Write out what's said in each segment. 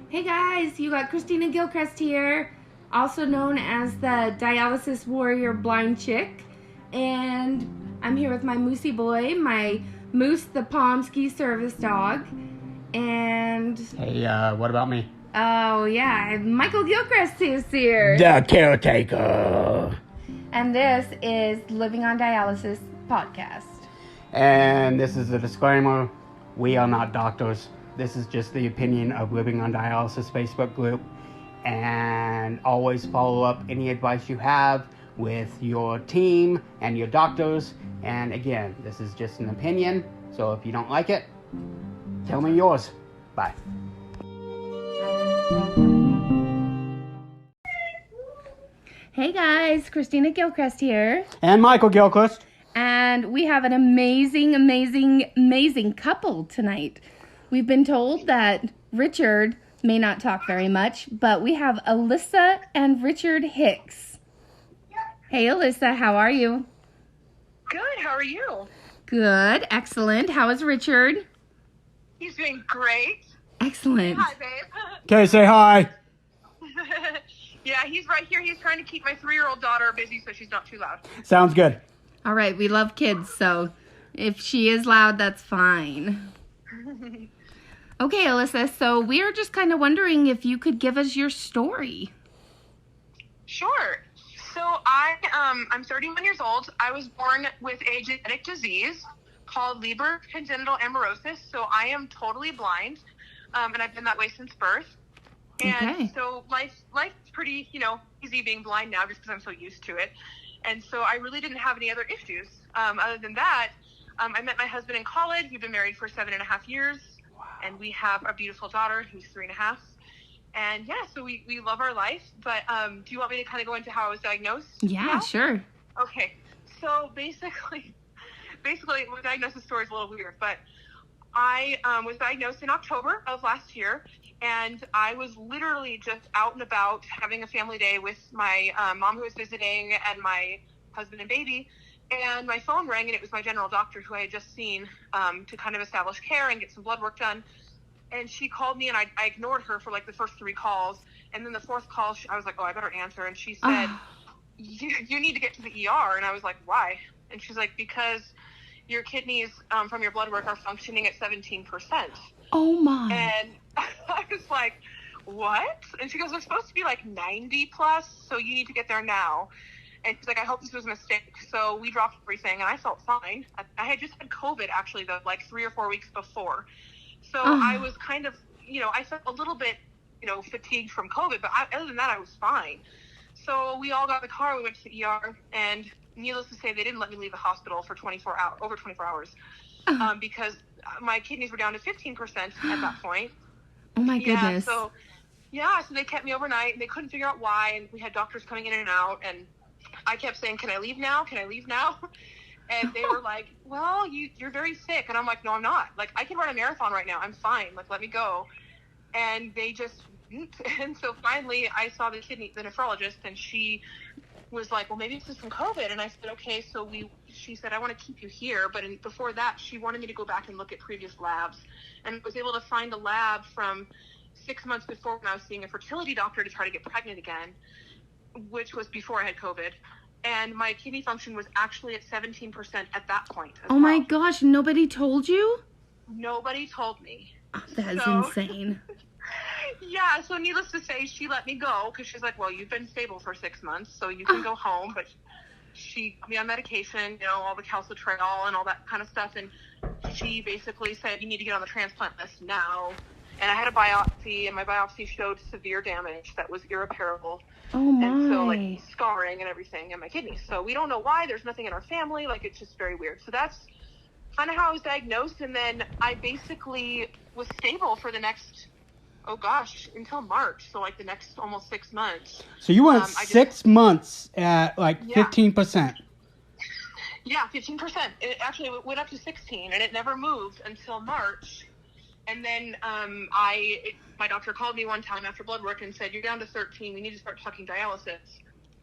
Hey guys, you got Christina Gilchrist here, also known as the Dialysis Warrior Blindchick, and I'm here with my Moosey boy, my Moose the Pomsky service dog, and... Hey, what about me? Oh yeah, Michael Gilchrist is here. The caretaker. And this is Living on Dialysis podcast. And this is a disclaimer. We are not doctors. This is just the opinion of Living on Dialysis Facebook group. And always follow up any advice you have with your team and your doctors. And again, this is just an opinion. So if you don't like it, tell me yours. Bye. Hey guys, Christina Gilchrist here. And Michael Gilchrist. And we have an amazing couple tonight. We've been told that Richard may not talk very much, but we have Alyssa and Richard Hicks. Hey Alyssa, how are you? Good, how are you? Good, excellent. How is Richard? He's doing great. Excellent. Hi, babe. Okay, say hi. Yeah, he's right here. He's trying to keep my 3-year-old daughter busy so she's not too loud. Sounds good. All right, we love kids, so if she is loud, that's fine. Okay, Alyssa, so we're just kind of wondering if you could give us your story. Sure. So I'm 31 years old. I was born with a genetic disease called Leber congenital amaurosis, so I am totally blind, and I've been that way since birth. And Okay. so life's pretty, easy being blind now just because I'm so used to it. And so I really didn't have any other issues. Other than that, I met my husband in college. We've been married for 7.5 years. Wow. And we have a beautiful daughter who's 3.5. And yeah, so we love our life. But do you want me to kind of go into how I was diagnosed? Yeah, now? sure. Okay. So basically, my diagnosis story is a little weird, but I was diagnosed in October of last year, and I was literally just out and about having a family day with my mom who was visiting and my husband and baby, and my phone rang, and it was my general doctor who I had just seen to kind of establish care and get some blood work done. And she called me, and I ignored her for like the first 3 calls, and then the 4th call, I was like, oh, I better answer, and she said, you need to get to the ER, and I was like, why? And she's like, because your kidneys from your blood work are functioning at 17%. Oh my. And I was like, what? And she goes, they're supposed to be like 90 plus, so you need to get there now. And she's like, I hope this was a mistake. So we dropped everything, and I felt fine. I had just had COVID, actually, like 3 or 4 weeks before. So I was kind of, I felt a little bit, fatigued from COVID, but other than that, I was fine. So we all got in the car, we went to the ER, and needless to say, they didn't let me leave the hospital for over 24 hours, because my kidneys were down to 15% at that point. Oh my goodness. So they kept me overnight, and they couldn't figure out why, and we had doctors coming in and out, and I kept saying, can I leave now? Can I leave now? And they were like, well, you're very sick. And I'm like, no, I'm not. Like, I can run a marathon right now. I'm fine. Like, let me go. And they just, and so finally I saw the nephrologist, and she was like, well, maybe this is from COVID. And I said, okay. So she said, I want to keep you here. But before that, she wanted me to go back and look at previous labs, and was able to find a lab from 6 months before when I was seeing a fertility doctor to try to get pregnant again, which was before I had COVID. And my kidney function was actually at 17% at that point. Oh my gosh, nobody told you? Nobody told me. Oh, that is insane. Yeah, so needless to say, she let me go, because she's like, well, you've been stable for 6 months, so you can go home. But she put me on medication, all the calcitriol and all that kind of stuff. And she basically said, you need to get on the transplant list now. And I had a biopsy, and my biopsy showed severe damage that was irreparable. Oh my. And so, like, scarring and everything in my kidneys. So we don't know why. There's nothing in our family. Like, it's just very weird. So that's kind of how I was diagnosed. And then I basically was stable for the next, until March. So, like, the next almost 6 months. So you went 6 months at, 15%. Yeah, 15%. It actually went up to 16, and it never moved until March. And then my doctor called me one time after blood work and said, you're down to 13. We need to start talking dialysis.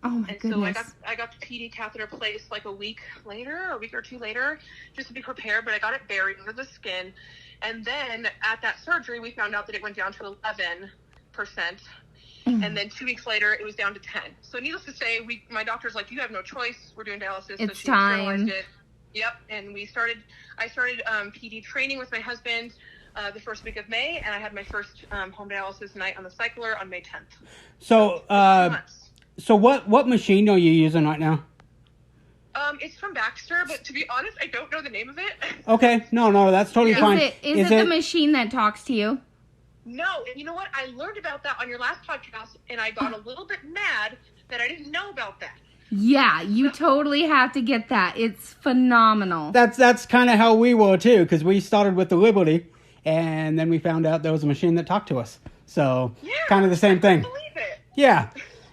Oh my goodness. So I got the PD catheter placed like a week or 2 later, just to be prepared. But I got it buried under the skin. And then at that surgery, we found out that it went down to 11. And then 2 weeks later, it was down to 10. So needless to say, my doctor's like, you have no choice. We're doing dialysis. It's so she time. sterilized it. Yep. And I started PD training with my husband the first week of May, and I had my first home dialysis night on the cycler on May 10th. So what machine are you using right now? It's from Baxter, but to be honest, I don't know the name of it. Okay. No, that's totally fine. Is it the machine that talks to you? No, and you know what? I learned about that on your last podcast, and I got a little bit mad that I didn't know about that. Yeah, you totally have to get that. It's phenomenal. That's kind of how we were too, because we started with the Liberty, and then we found out there was a machine that talked to us. So kind of the same thing. I can't believe it. Yeah,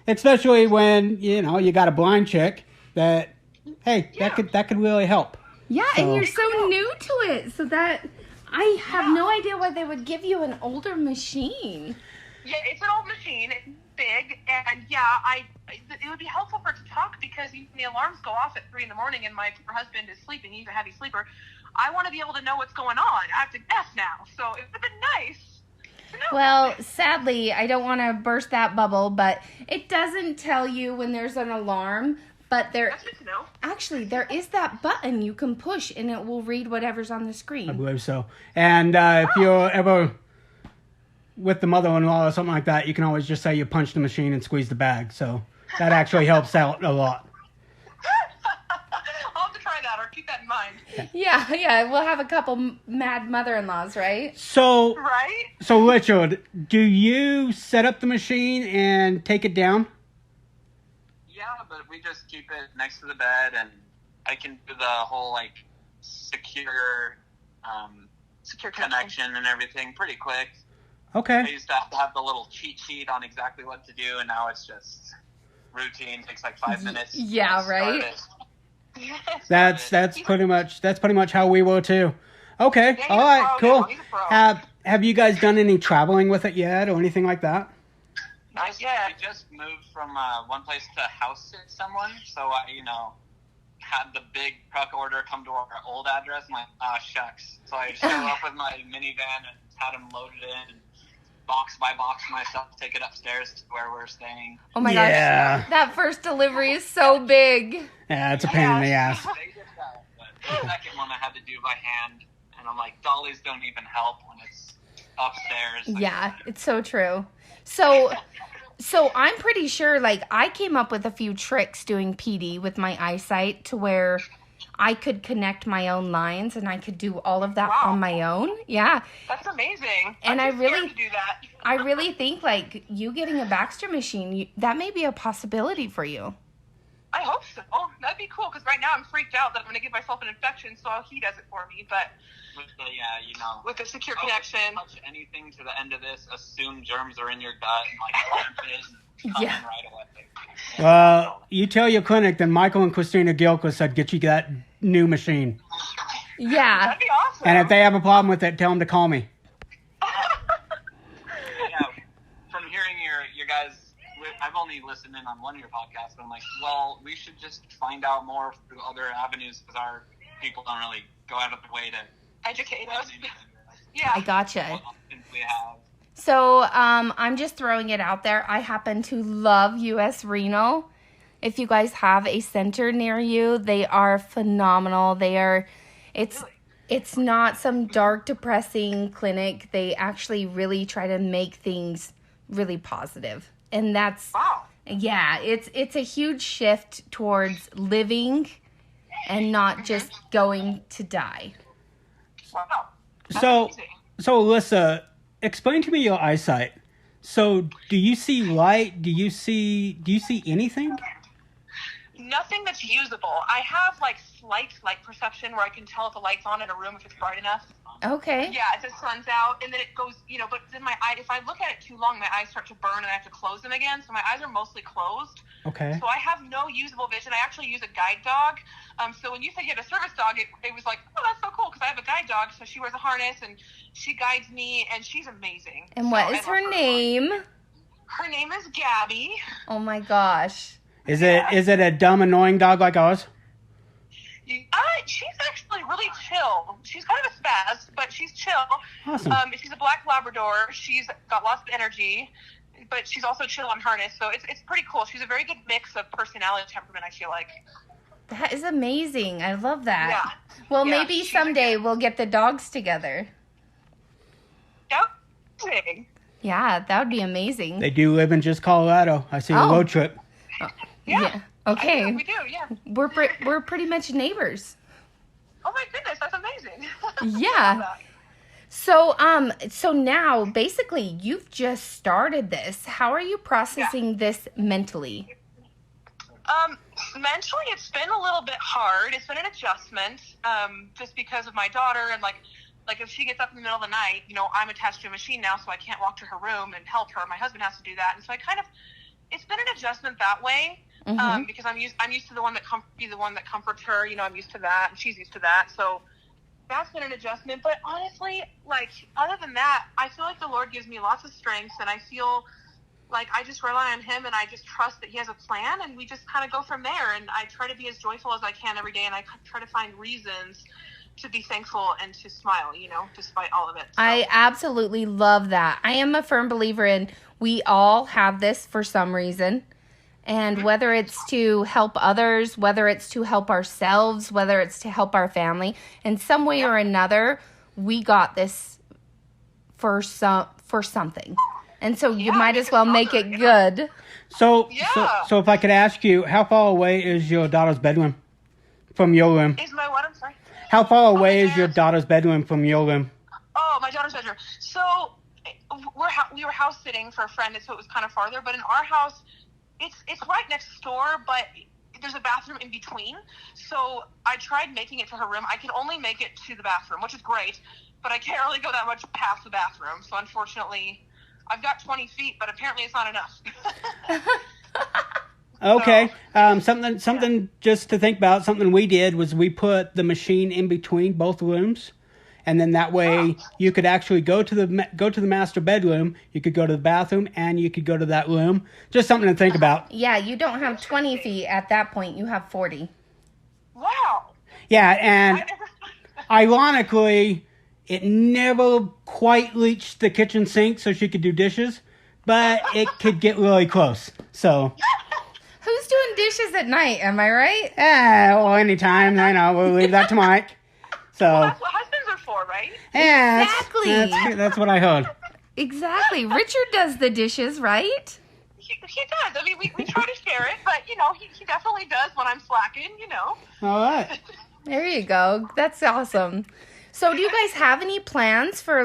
especially when you got a Blindchick that that could really help. Yeah, and you're so new to it, so that. I have no idea why they would give you an older machine. Yeah, it's an old machine. It's big, and it would be helpful for it to talk because the alarms go off at 3 a.m. and my poor husband is sleeping. He's a heavy sleeper. I want to be able to know what's going on. I have to guess now, so it would have been nice. Well, sadly, I don't want to burst that bubble, but it doesn't tell you when there's an alarm. But That's good to know. Actually, there is that button you can push, and it will read whatever's on the screen. I believe so. And if you're ever with the mother-in-law or something like that, you can always just say you punch the machine and squeeze the bag. So that actually helps out a lot. I'll have to try that or keep that in mind. Yeah. We'll have a couple mad mother-in-laws, right? So Richard, do you set up the machine and take it down? Yeah, but we just keep it next to the bed, and I can do the whole secure connection and everything pretty quick. Okay. I used to have the little cheat sheet on exactly what to do, and now it's just routine. Takes 5 minutes. Yeah, right. That's pretty much how we were too. Okay. Yeah, all right. Cool. Yeah, Have you guys done any traveling with it yet, or anything like that? Nice. Yeah. I just moved from one place to house sit someone, so I, had the big truck order come to our old address. I'm like, shucks. So I show up with my minivan and had them loaded in, box by box myself, take it upstairs to where we're staying. Oh my gosh, that first delivery is so big. Yeah, it's a pain in the ass. But the second one I had to do by hand, and I'm like, dollies don't even help when it's upstairs. Yeah, it's so true. So I'm pretty sure, I came up with a few tricks doing PD with my eyesight to where I could connect my own lines and I could do all of that on my own. Yeah. That's amazing. And I'm scared to do that. I really think, you getting a Baxter machine, that may be a possibility for you. I hope so. That'd be cool, because right now I'm freaked out that I'm going to give myself an infection, so he does it for me, but... With the secure connection. Touch anything to the end of this, assume germs are in your gut and come in right away. Well, you tell your clinic, then Michael and Christina Gilchrist said get you that new machine. Yeah. That'd be awesome. And if they have a problem with it, tell them to call me. From hearing your guys, I've only listened in on one of your podcasts, but I'm like, well, we should just find out more through other avenues because our people don't really go out of the way to educate us. I gotcha. We have. So I'm just throwing it out there. I happen to love US Renal. If you guys have a center near you, they are phenomenal. It's not some dark, depressing clinic. They actually really try to make things really positive. And that's it's a huge shift towards living and not just going to die. Wow. So Alyssa, explain to me your eyesight. So, do you see light? Do you see anything? Nothing that's usable. I have slight light perception where I can tell if the light's on in a room if it's bright enough. Okay. Yeah, if the sun's out, and then it goes, but then my eye, if I look at it too long, my eyes start to burn and I have to close them again. So my eyes are mostly closed. Okay. So I have no usable vision. I actually use a guide dog. So when you said you had a service dog, it was like, oh, that's so cool because I have a guide dog. So she wears a harness and she guides me, and she's amazing. And what is her name? Her name is Gabby. Oh my gosh. Is it a dumb, annoying dog like ours? She's actually really chill. She's kind of a spaz, but she's chill. Awesome. She's a black Labrador. She's got lots of energy, but she's also chill on harness. So it's pretty cool. She's a very good mix of personality and temperament, I feel like. That is amazing. I love that. Yeah. Well, maybe someday we'll get the dogs together. Yep. Yeah, that would be amazing. They do live in just Colorado. I see a road trip. Yeah. Okay. We do, yeah. We're pretty much neighbors. Oh my goodness, that's amazing. Yeah. So now basically you've just started this. How are you processing this mentally? Mentally, it's been a little bit hard. It's been an adjustment, just because of my daughter and like if she gets up in the middle of the night, I'm attached to a machine now, so I can't walk to her room and help her. My husband has to do that, and so it's been an adjustment that way, because I'm used to the one that comforts her. I'm used to that, and she's used to that. So that's been an adjustment. But honestly, other than that, I feel like the Lord gives me lots of strengths, and I feel like I just rely on Him, and I just trust that He has a plan, and we just kind of go from there. And I try to be as joyful as I can every day, and I try to find reasons to be thankful and to smile, despite all of it. So. I absolutely love that. I am a firm believer in we all have this for some reason. And whether it's to help others, whether it's to help ourselves, whether it's to help our family, in some way or another, we got this for something. And so you might as well make it good. So if I could ask you, how far away is your daughter's bedroom from your room? Is my what? I'm sorry. How far away is your daughter's bedroom from your room? Oh, my daughter's bedroom. So we were house sitting for a friend, and so it was kind of farther. But in our house, it's right next door, but there's a bathroom in between. So I tried making it to her room. I can only make it to the bathroom, which is great, but I can't really go that much past the bathroom. So unfortunately, I've got 20 feet, but apparently it's not enough. Okay. Something just to think about. Something we did was we put the machine in between both rooms, and then that way you could actually go to the master bedroom. You could go to the bathroom, and you could go to that room. Just something to think about. Yeah, you don't have 20 feet at that point. You have 40. Wow. Yeah, and ironically, it never quite reached the kitchen sink so she could do dishes, but it could get really close. So. Who's doing dishes at night? Am I right? Well, anytime. I know. We'll leave that to Mike. So. Well, that's what husbands are for, right? Yeah, Exactly. That's what I heard. Exactly. Richard does the dishes, right? He does. I mean, we try to share it, but, he definitely does when I'm slacking, All right. There you go. That's awesome. So do you guys have any plans for,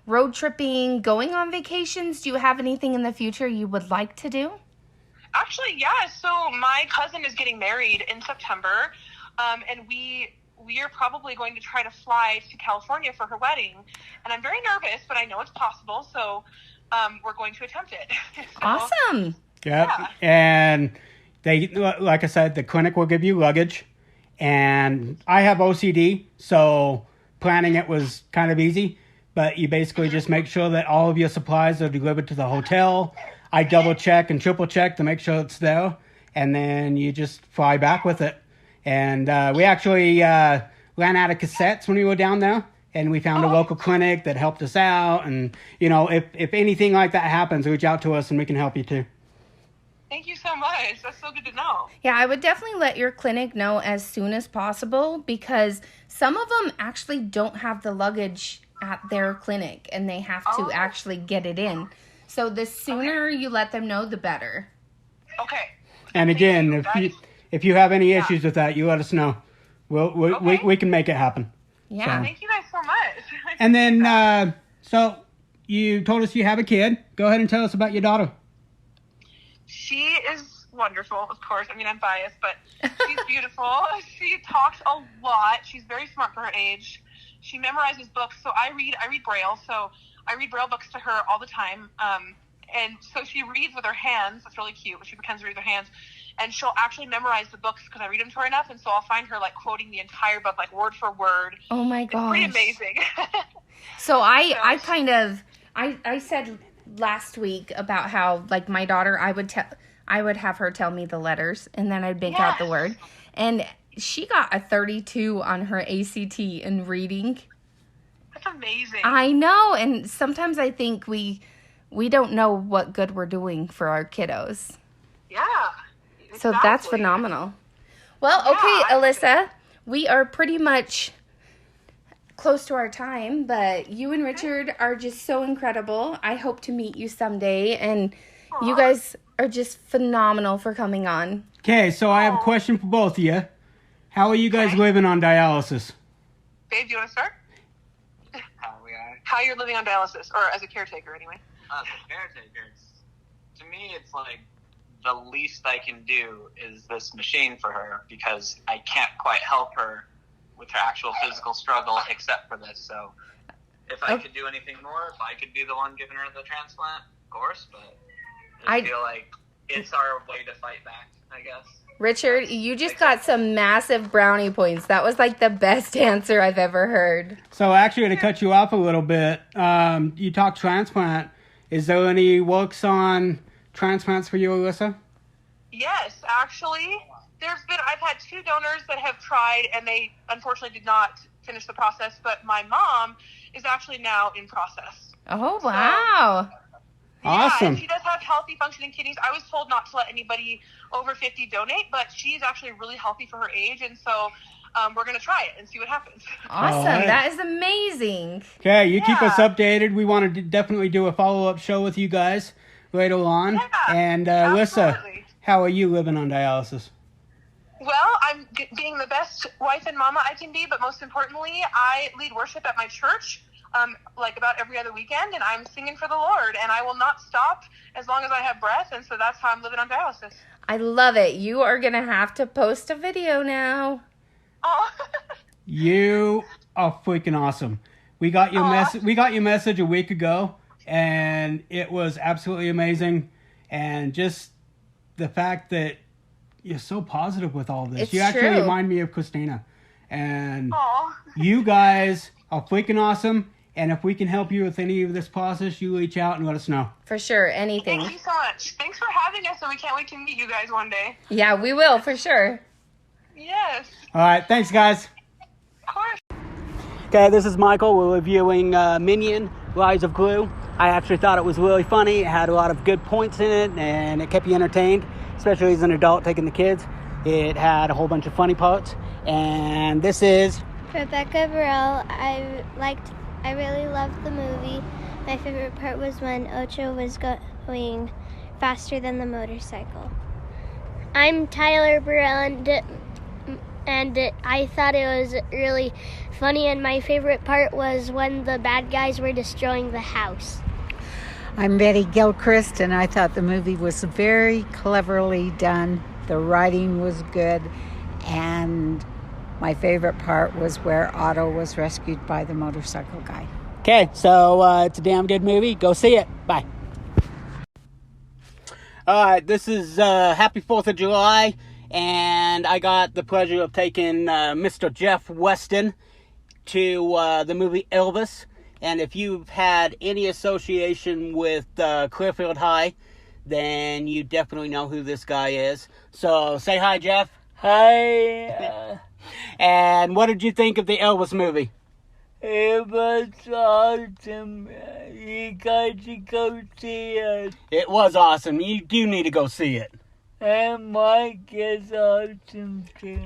road tripping, going on vacations? Do you have anything in the future you would like to do? Actually, yeah. So my cousin is getting married in September, and we are probably going to try to fly to California for her wedding. And I'm very nervous, but I know it's possible, so we're going to attempt it. So, Awesome. Yep. Yeah. And they, like I said, the clinic will give you luggage. And I have OCD, so planning it was kind of easy. But you basically just make sure that all of your supplies are delivered to the hotel. I double check and triple check to make sure it's there, and then you just fly back with it. And we actually ran out of cassettes when we were down there, and we found a local clinic that helped us out. And if anything like that happens, reach out to us and we can help you too. Thank you so much. That's so good to know. Yeah, I would definitely let your clinic know as soon as possible, because some of them actually don't have the luggage at their clinic, and they have to actually get it in. So the sooner you let them know, the better. Okay. And again, if you have any issues with that, you let us know. We can make it happen. Yeah. So. Thank you guys so much. And then, so you told us you have a kid. Go ahead and tell us about your daughter. She is wonderful, of course. I mean, I'm biased, but she's beautiful. She talks a lot. She's very smart for her age. She memorizes books. So I read Braille. So I read Braille books to her all the time. And so she reads with her hands. That's really cute. She pretends to read with her hands. And she'll actually memorize the books because I read them to her enough. And so I'll find her quoting the entire book, word for word. Oh my gosh. It's pretty amazing. So I said last week about how my daughter, I would have her tell me the letters, and then I'd make out the word. And she got a 32 on her ACT in reading. That's amazing. I know, and sometimes I think we don't know what good we're doing for our kiddos. Yeah. So that's phenomenal. Well, okay, Alyssa, we are pretty much close to our time, but you and Richard are just so incredible. I hope to meet you someday, and you guys are just phenomenal for coming on. Okay, so I have a question for both of you. How are you guys living on dialysis? Babe, do you want to start? How we are. How you're living on dialysis, or as a caretaker, anyway. As a caretaker, to me, it's like the least I can do is this machine for her because I can't quite help her with her actual physical struggle except for this. So if I could do anything more, if I could be the one giving her the transplant, of course, but I feel like it's our way to fight back, I guess. Richard, you just got some massive brownie points. That was like the best answer I've ever heard. So actually, to cut you off a little bit, you talked transplant. Is there any works on transplants for you, Alyssa? Yes, actually. I've had 2 donors that have tried, and they unfortunately did not finish the process, but my mom is actually now in process. Oh, wow. Awesome. Yeah, and she does have healthy functioning kidneys. I was told not to let anybody over 50 donate, but she's actually really healthy for her age, and so we're going to try it and see what happens. Awesome. Right. That is amazing. Okay, you keep us updated. We want to definitely do a follow-up show with you guys later on. Yeah, and Alyssa, how are you living on dialysis? Well, I'm being the best wife and mama I can be, but most importantly, I lead worship at my church like about every other weekend, and I'm singing for the Lord, and I will not stop as long as I have breath, and so that's how I'm living on dialysis. I love it. You are going to have to post a video now. Oh. You are freaking awesome. We got your message a week ago, and it was absolutely amazing, and just the fact that you're so positive with all this. You actually remind me of Christina. And you guys are freaking awesome. And if we can help you with any of this process, you reach out and let us know. For sure. Anything. Thank you so much. Thanks for having us, and we can't wait to meet you guys one day. Yeah, we will, for sure. Yes. All right. Thanks, guys. Of course. Okay, this is Michael. We're reviewing Minion, Rise of Gru. I actually thought it was really funny. It had a lot of good points in it, and it kept you entertained, especially as an adult taking the kids. It had a whole bunch of funny parts. And this is Rebecca Burrell. I really loved the movie. My favorite part was when Ocho was going faster than the motorcycle. I'm Tyler Burrell, and I thought it was really funny, and my favorite part was when the bad guys were destroying the house. I'm Betty Gilchrist, and I thought the movie was very cleverly done. The writing was good, and my favorite part was where Otto was rescued by the motorcycle guy. Okay, so it's a damn good movie. Go see it. Bye. All right, this is Happy 4th of July, and I got the pleasure of taking Mr. Jeff Weston to the movie Elvis. And if you've had any association with Clearfield High, then you definitely know who this guy is. So say hi, Jeff. Hi. And what did you think of the Elvis movie? It was awesome. You got to go see it. It was awesome. You do need to go see it. And Mike is awesome too.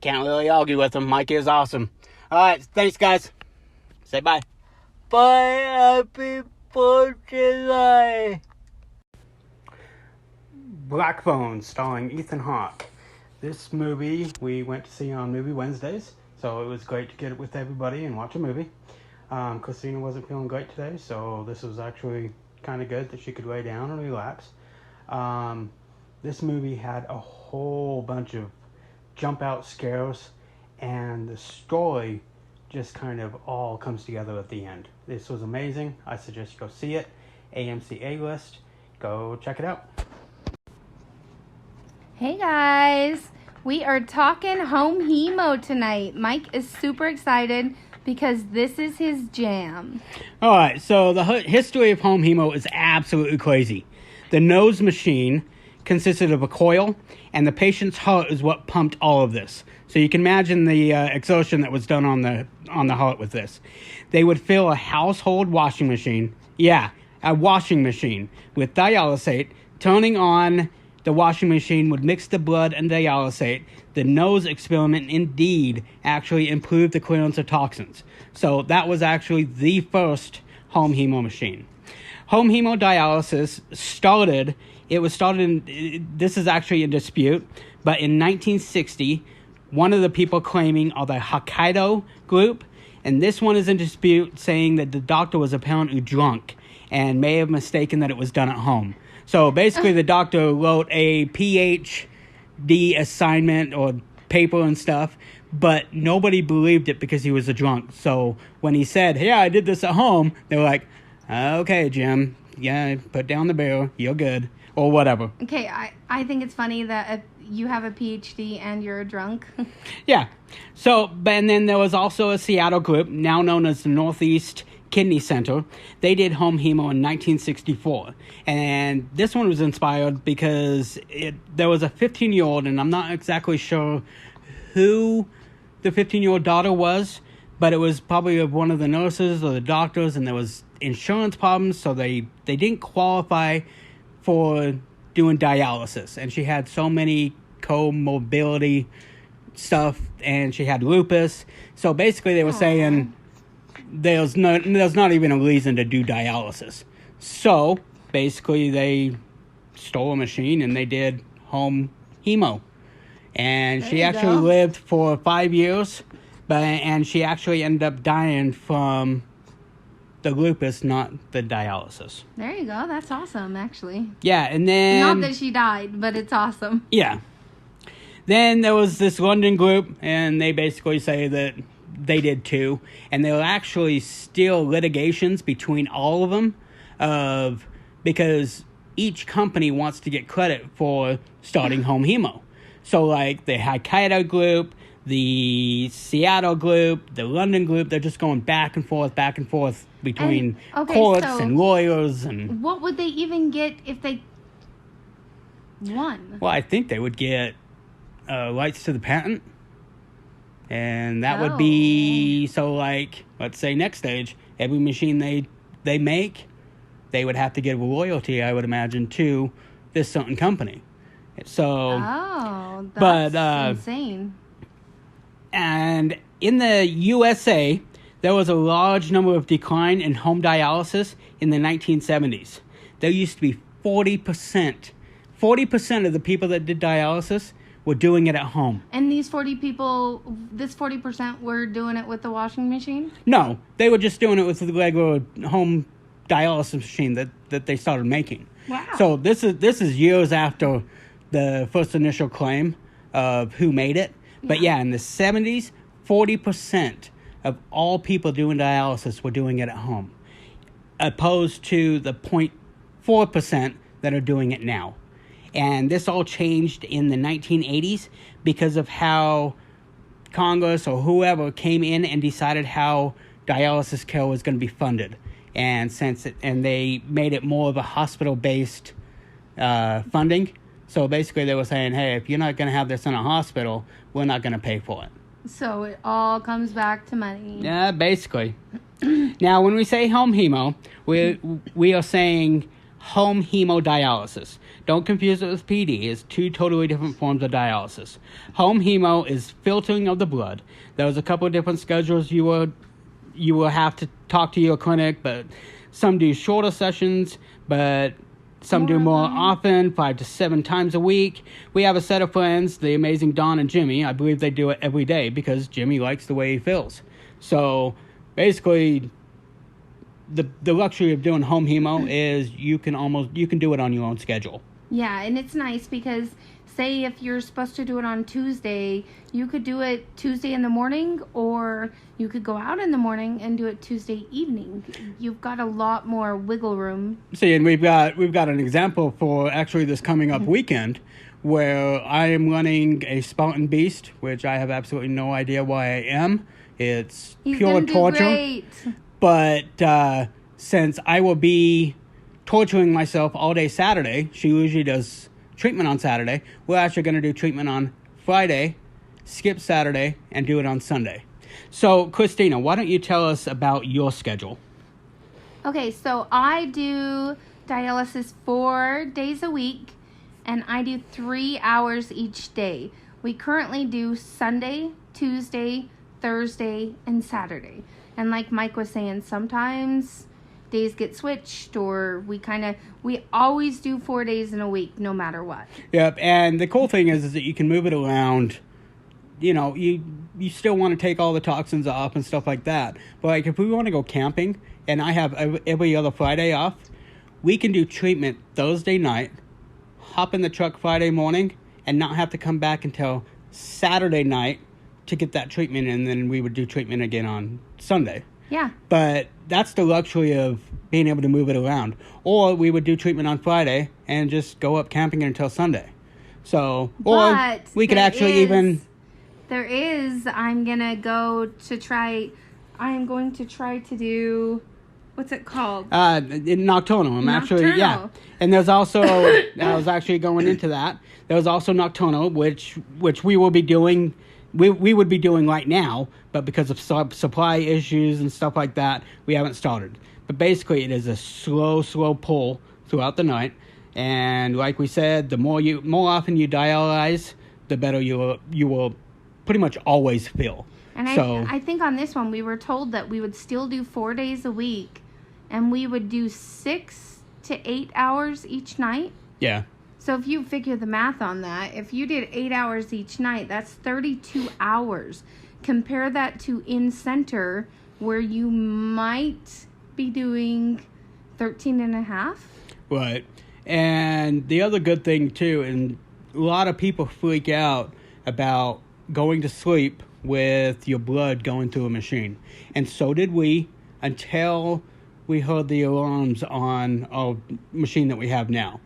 Can't really argue with him. Mike is awesome. All right, thanks, guys. Say bye. Bye. Happy 4th of July. Black Phone, starring Ethan Hawke. This movie we went to see on Movie Wednesdays, so it was great to get it with everybody and watch a movie. Christina wasn't feeling great today, so this was actually kind of good that she could lay down and relax. This movie had a whole bunch of jump out scares, and the story just kind of all comes together at the end. This was amazing. I suggest you go see it. AMC A-List. Go check it out. Hey guys, we are talking home hemo tonight. Mike is super excited because this is his jam. All right, so the history of home hemo is absolutely crazy. The nose machine consisted of a coil, and the patient's heart is what pumped all of this. So you can imagine the exertion that was done on the heart with this. They would fill a household washing machine, a washing machine, with dialysate. Turning on the washing machine would mix the blood and dialysate. The nose experiment indeed actually improved the clearance of toxins. So that was actually the first home hemo machine. Home hemodialysis started, this is actually in dispute, but in 1960, one of the people claiming are the Hokkaido group, and this one is in dispute, saying that the doctor was apparently drunk and may have mistaken that it was done at home. So basically the doctor wrote a PhD assignment or paper and stuff, but nobody believed it because he was a drunk. So when he said, "Yeah, I did this at home," they were like, "Okay, Jim, yeah, put down the beer, you're good," or whatever. Okay, I think it's funny that you have a PhD and you're a drunk. Yeah. So, and then there was also a Seattle group, now known as the Northeast Kidney Center. They did home hemo in 1964. And this one was inspired because there was a 15-year-old, and I'm not exactly sure who the 15-year-old daughter was, but it was probably one of the nurses or the doctors, and there was insurance problems, so they didn't qualify for doing dialysis. And she had so many comorbidity stuff, and she had lupus. So basically they were saying there's not even a reason to do dialysis. So basically they stole a machine and they did home hemo. And she actually lived for 5 years, and she actually ended up dying from the lupus, not the dialysis. There you go. That's awesome, actually. Yeah, and then... Not that she died, but it's awesome. Yeah. Then there was this London group, and they basically say that they did too. And there were actually still litigations between all of them, because each company wants to get credit for starting home hemo. So, like, the Hokkaido group, the Seattle group, the London group, they're just going back and forth between courts and lawyers. And what would they even get if they won? Well, I think they would get rights to the patent. And that would be, so, like, let's say Nxstage, every machine they make, they would have to give a royalty, I would imagine, to this certain company. So, that's insane. And in the USA, there was a large number of decline in home dialysis in the 1970s. There used to be 40%. 40% of the people that did dialysis were doing it at home. And these 40% were doing it with the washing machine? No, they were just doing it with the regular home dialysis machine that they started making. Wow. So this is years after the first initial claim of who made it. But yeah, in the 70s, 40% of all people doing dialysis were doing it at home, opposed to the 0.4% that are doing it now. And this all changed in the 1980s because of how Congress or whoever came in and decided how dialysis care was going to be funded. And they made it more of a hospital-based funding. So basically they were saying, hey, if you're not going to have this in a hospital, we're not going to pay for it. So it all comes back to money. Yeah, basically. Now, when we say home hemo, we are saying home hemodialysis. Don't confuse it with PD. It's two totally different forms of dialysis. Home hemo is filtering of the blood. There's a couple of different schedules you will have to talk to your clinic, but some do shorter sessions, but some do more often, 5 to 7 times a week. We have a set of friends, the amazing Don and Jimmy. I believe they do it every day because Jimmy likes the way he feels. So basically, the luxury of doing home hemo is you can do it on your own schedule. Yeah, and it's nice because say if you're supposed to do it on Tuesday, you could do it Tuesday in the morning, or you could go out in the morning and do it Tuesday evening. You've got a lot more wiggle room. See, and we've got an example for actually this coming up weekend where I am running a Spartan Beast, which I have absolutely no idea why I am. It's pure torture. Great. But since I will be torturing myself all day Saturday, she usually does treatment on Saturday. We're actually going to do treatment on Friday, skip Saturday, and do it on Sunday. So, Christina, why don't you tell us about your schedule? Okay, so I do dialysis 4 days a week, and I do 3 hours each day. We currently do Sunday, Tuesday, Thursday, and Saturday. And like Mike was saying, sometimes days get switched, or we always do 4 days in a week, no matter what. Yep, and the cool thing is that you can move it around. You know, you still want to take all the toxins off and stuff like that. But like if we want to go camping, and I have every other Friday off, we can do treatment Thursday night, hop in the truck Friday morning, and not have to come back until Saturday night to get that treatment, and then we would do treatment again on Sunday. Yeah. But that's the luxury of being able to move it around. Or we would do treatment on Friday and just go up camping until Sunday. So, or but we could actually I'm going to try to do, what's it called? Nocturnal. Actually, yeah. And there's also, I was actually going into that. There's also Nocturnal, which we will be doing, we would be doing right now, but because of supply issues and stuff like that, we haven't started. But basically, it is a slow pull throughout the night. And like we said, the more often you dialyze, the better you will pretty much always feel. And I think on this one, we were told that we would still do 4 days a week, and we would do 6 to 8 hours each night. Yeah. So if you figure the math on that, if you did 8 hours each night, that's 32 hours. Compare that to in-center, where you might be doing 13 and a half. Right. And the other good thing, too, and a lot of people freak out about going to sleep with your blood going through a machine. And so did we, until we heard the alarms on a machine that we have now.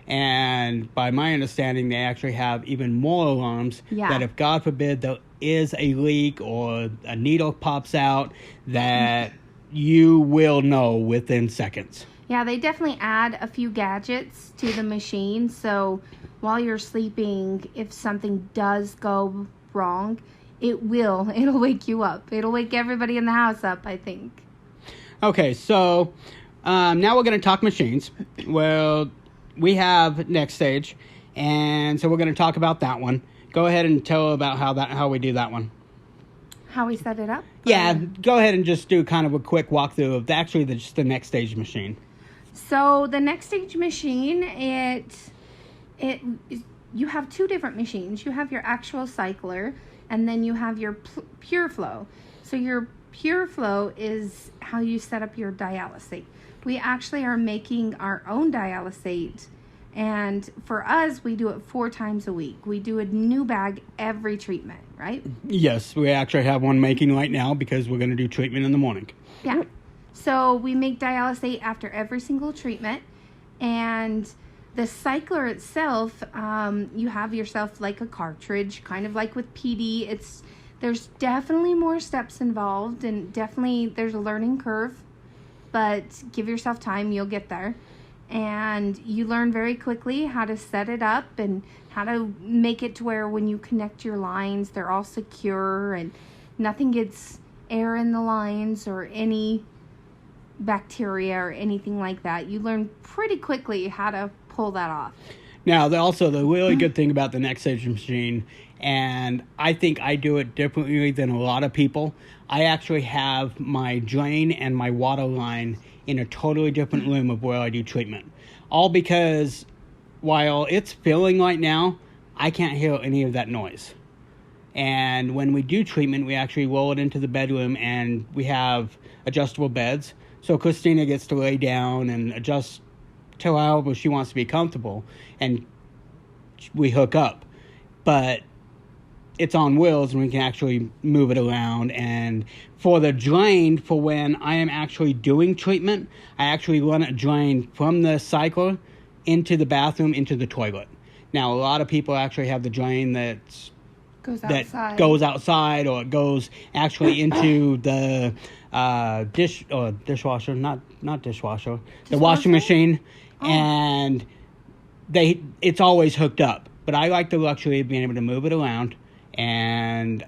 And by my understanding, they actually have even more alarms that if, God forbid, there is a leak or a needle pops out, that you will know within seconds. Yeah, they definitely add a few gadgets to the machine. So while you're sleeping, if something does go wrong, it'll wake you up. It'll wake everybody in the house up, I think. Okay, so now we're going to talk machines. Well, we have Nxstage, and so we're going to talk about that one. Go ahead and tell about how we do that one. How we set it up? Yeah, go ahead and just do kind of a quick walkthrough of just the Nxstage machine. So the Nxstage machine, you have two different machines. You have your actual cycler, and then you have your pure flow. So your pure flow is how you set up your dialysate. We actually are making our own dialysate, and for us, we do it 4 times a week. We do a new bag every treatment, right? Yes, we actually have one making right now because we're going to do treatment in the morning. Yeah. So we make dialysate after every single treatment, and the cycler itself, you have yourself like a cartridge, kind of like with PD. There's definitely more steps involved, and definitely there's a learning curve, but give yourself time, you'll get there. And you learn very quickly how to set it up and how to make it to where when you connect your lines, they're all secure and nothing gets air in the lines or any bacteria or anything like that. You learn pretty quickly how to pull that off. Now, the really good thing about the Nxstage machine, and I think I do it differently than a lot of people, I actually have my drain and my water line in a totally different room of where I do treatment. All because while it's filling right now, I can't hear any of that noise. And when we do treatment, we actually roll it into the bedroom, and we have adjustable beds. So Christina gets to lay down and adjust to however she wants to be comfortable, and we hook up. But it's on wheels, and we can actually move it around. And for the drain, for when I am actually doing treatment, I actually run a drain from the cycler into the bathroom, into the toilet. Now, a lot of people actually have the drain that goes outside, or it goes actually into the dishwasher, not dishwasher, the washing machine. Oh. And it's always hooked up. But I like the luxury of being able to move it around, and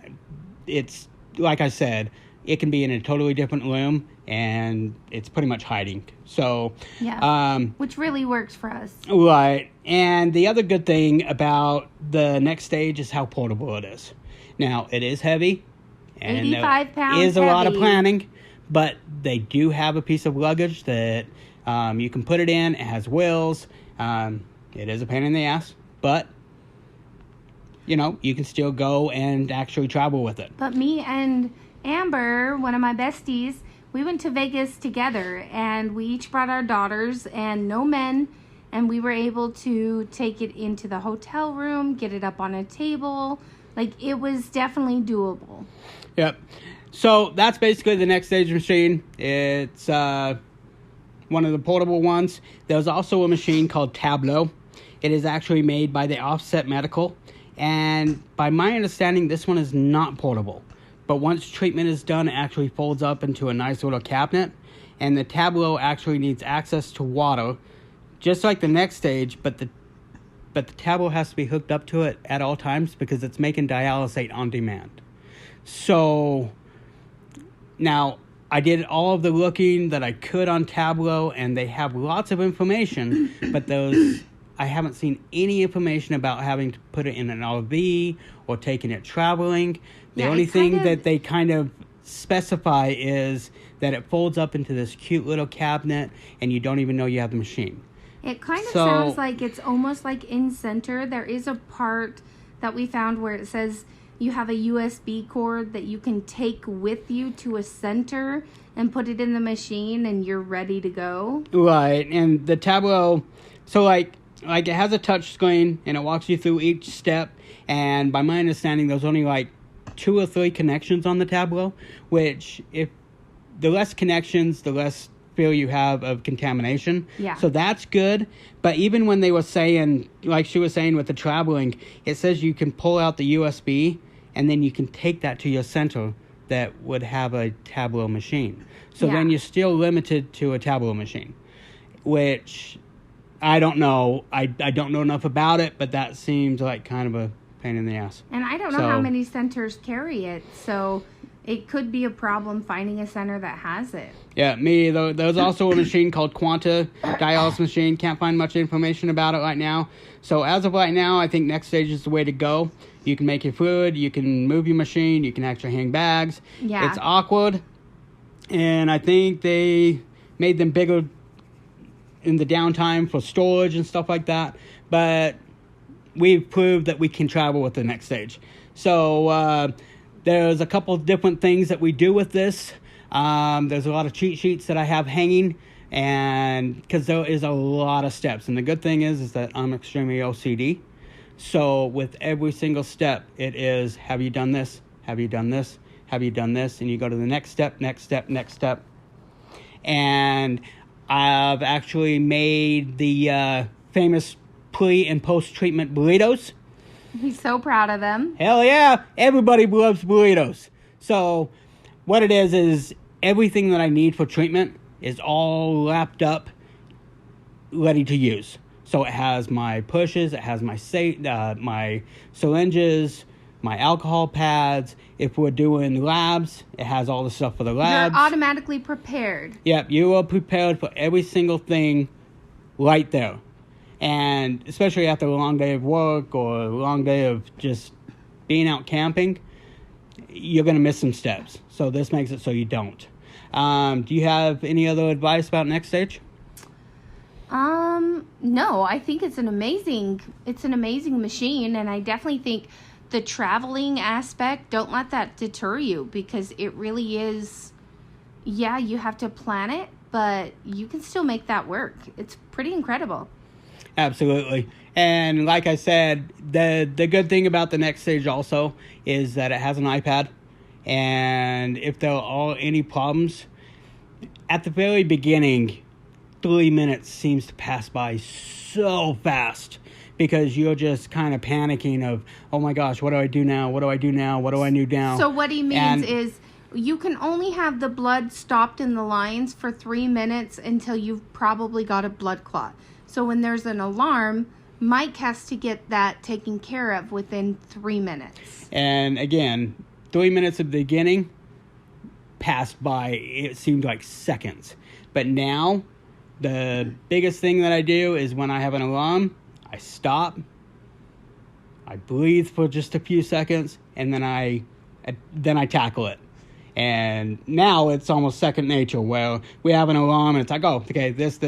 it's, like I said, it can be in a totally different room, and it's pretty much hiding. So, which really works for us. Right. And the other good thing about the Nxstage is how portable it is. Now, it is heavy. And 85 pounds is a lot of heavy. planning, but they do have a piece of luggage that you can put it in. It has wheels. It is a pain in the ass, but you can still go and actually travel with it. But me and Amber, one of my besties, we went to Vegas together, and we each brought our daughters and no men, and we were able to take it into the hotel room, get it up on a table. Like, it was definitely doable. Yep. So that's basically the Nxstage machine. It's one of the portable ones. There's also a machine called Tableau. It is actually made by the Offset Medical. And by my understanding, this one is not portable. But once treatment is done, it actually folds up into a nice little cabinet. And the Tableau actually needs access to water, just like the Nxstage, but the Tableau has to be hooked up to it at all times because it's making dialysate on demand. So now I did all of the looking that I could on Tableau, and they have lots of information, but I haven't seen any information about having to put it in an RV or taking it traveling. The only thing that they kind of specify is that it folds up into this cute little cabinet, and you don't even know you have the machine. It kind of sounds like it's almost like in center. There is a part that we found where it says you have a USB cord that you can take with you to a center and put it in the machine, and you're ready to go. Right, and the Tableau, so like it has a touch screen, and it walks you through each step, and by my understanding, there's only like 2 or 3 connections on the Tableau, which if the less connections, the less fear you have of contamination. Yeah. So that's good. But even when they were saying, like she was saying with the traveling, it says you can pull out the USB and then you can take that to your center that would have a Tableau machine. So then you're still limited to a Tableau machine, which I don't know. I don't know enough about it, but that seems like kind of a pain in the ass. And I don't know how many centers carry it, so it could be a problem finding a center that has it. Yeah, me though. There's also a machine called Quanta dialysis machine. Can't find much information about it right now. So as of right now, I think Nxstage is the way to go. You can make your fluid, you can move your machine, you can actually hang bags. Yeah. It's awkward, and I think they made them bigger in the downtime for storage and stuff like that. But we've proved that we can travel with the Nxstage. So there's a couple of different things that we do with this. There's a lot of cheat sheets that I have hanging, and because there is a lot of steps. And the good thing is that I'm extremely OCD. So with every single step, it is, have you done this? Have you done this? Have you done this? And you go to the next step, next step, next step. And I've actually made the famous pre- and post-treatment burritos. He's so proud of them. Hell yeah, everybody loves burritos. So what it is everything that I need for treatment is all wrapped up, ready to use. So it has my pushes, it has my my syringes, my alcohol pads. If we're doing labs, it has all the stuff for the labs. You're automatically prepared. Yep, you are prepared for every single thing right there. And especially after a long day of work or a long day of just being out camping, you're going to miss some steps. So this makes it so you don't. Do you have any other advice about Nxstage? No, I think it's an amazing machine, and I definitely think the traveling aspect, don't let that deter you, because it really is, you have to plan it, but you can still make that work. It's pretty incredible. Absolutely. And like I said, the good thing about the Nxstage also is that it has an iPad. And if there are any problems, at the very beginning, 3 minutes seems to pass by so fast because you're just kind of panicking of, oh my gosh, what do I do now? What do I do now? What do I do now? So what he means is you can only have the blood stopped in the lines for 3 minutes until you've probably got a blood clot. So when there's an alarm, Mike has to get that taken care of within 3 minutes. And again, 3 minutes at the beginning passed by, it seemed like seconds. But now, the biggest thing that I do is when I have an alarm, I stop, I breathe for just a few seconds, and then I tackle it. And now it's almost second nature, where we have an alarm and it's like, oh, okay, this,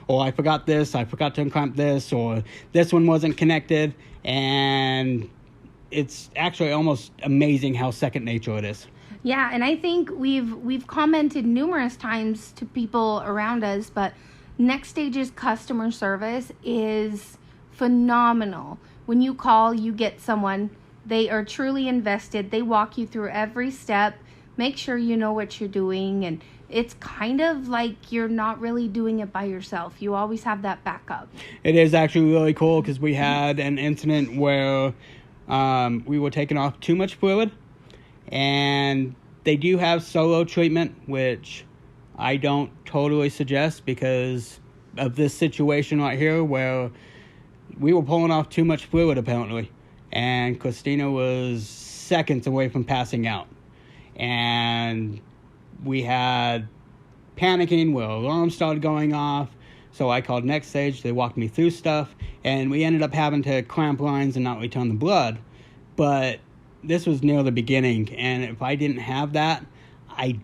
or I forgot this, I forgot to unclamp this, or this one wasn't connected, and it's actually almost amazing how second nature it is. Yeah, and I think we've commented numerous times to people around us, but Nxstage's customer service is phenomenal. When you call, you get someone. They are truly invested. They walk you through every step, make sure you know what you're doing, and it's kind of like you're not really doing it by yourself. You always have that backup. It is actually really cool because we had an incident where we were taking off too much fluid, and they do have solo treatment, which I don't totally suggest because of this situation right here where we were pulling off too much fluid apparently, and Christina was seconds away from passing out. And we had panicking where alarms started going off, so I called Nxstage. They walked me through stuff, and we ended up having to clamp lines and not return the blood. But this was near the beginning, and if I didn't have that, I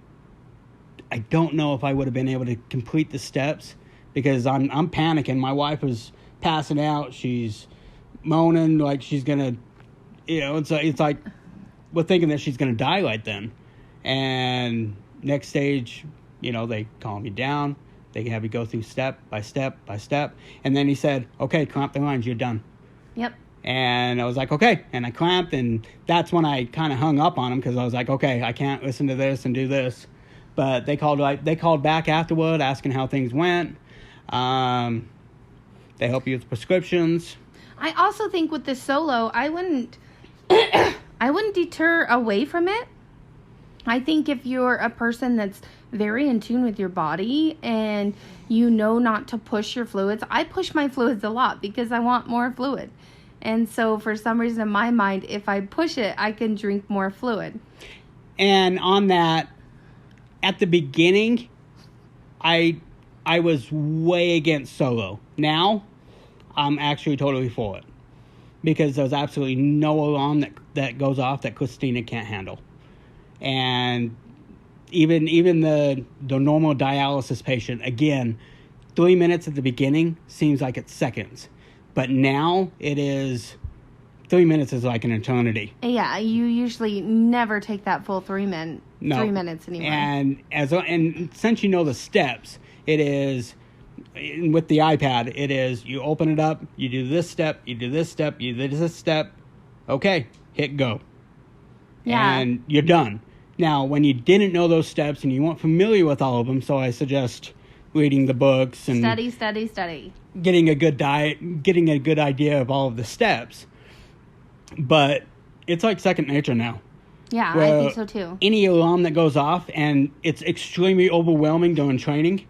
don't know if I would have been able to complete the steps, because I'm panicking. My wife was passing out. She's moaning like she's gonna, it's like we're thinking that she's gonna die right then. And Nxstage, they calm you down. They can have you go through step by step by step. And then he said, okay, clamp the lines, you're done. Yep. And I was like, okay. And I clamped, and that's when I kind of hung up on him, because I was like, okay, I can't listen to this and do this. But they called back afterward asking how things went. They help you with prescriptions. I also think with the solo, I wouldn't deter away from it. I think if you're a person that's very in tune with your body and you know not to push your fluids, I push my fluids a lot because I want more fluid. And so for some reason in my mind, if I push it, I can drink more fluid. And on that, at the beginning, I was way against solo. Now, I'm actually totally for it, because there's absolutely no alarm that goes off that Christina can't handle. And even the normal dialysis patient, again, 3 minutes at the beginning seems like it's seconds. But now it is, 3 minutes is like an eternity. Yeah, you usually never take that full 3 minutes anymore. And since you know the steps, it is, with the iPad, it is, you open it up, you do this step, you do this step, you do this step, okay, hit go. Yeah. And you're done. Now, when you didn't know those steps and you weren't familiar with all of them, so I suggest reading the books and study. Getting a good diet, getting a good idea of all of the steps. But it's like second nature now. Yeah, I think so too. Any alarm that goes off, and it's extremely overwhelming during training.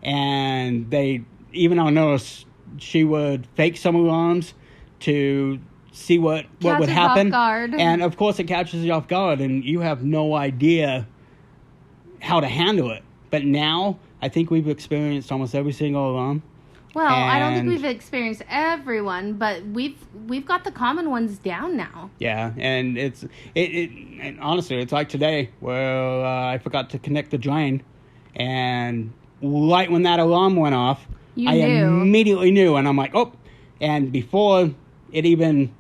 And I noticed she would fake some alarms to see what would happen. Off guard. And of course it catches you off guard, and you have no idea how to handle it. But now I think we've experienced almost every single alarm. Well, I don't think we've experienced everyone, but we've got the common ones down now. Yeah, and and honestly, it's like today where I forgot to connect the drain, and right when that alarm went off, I immediately knew, and I'm like, oh, and before it even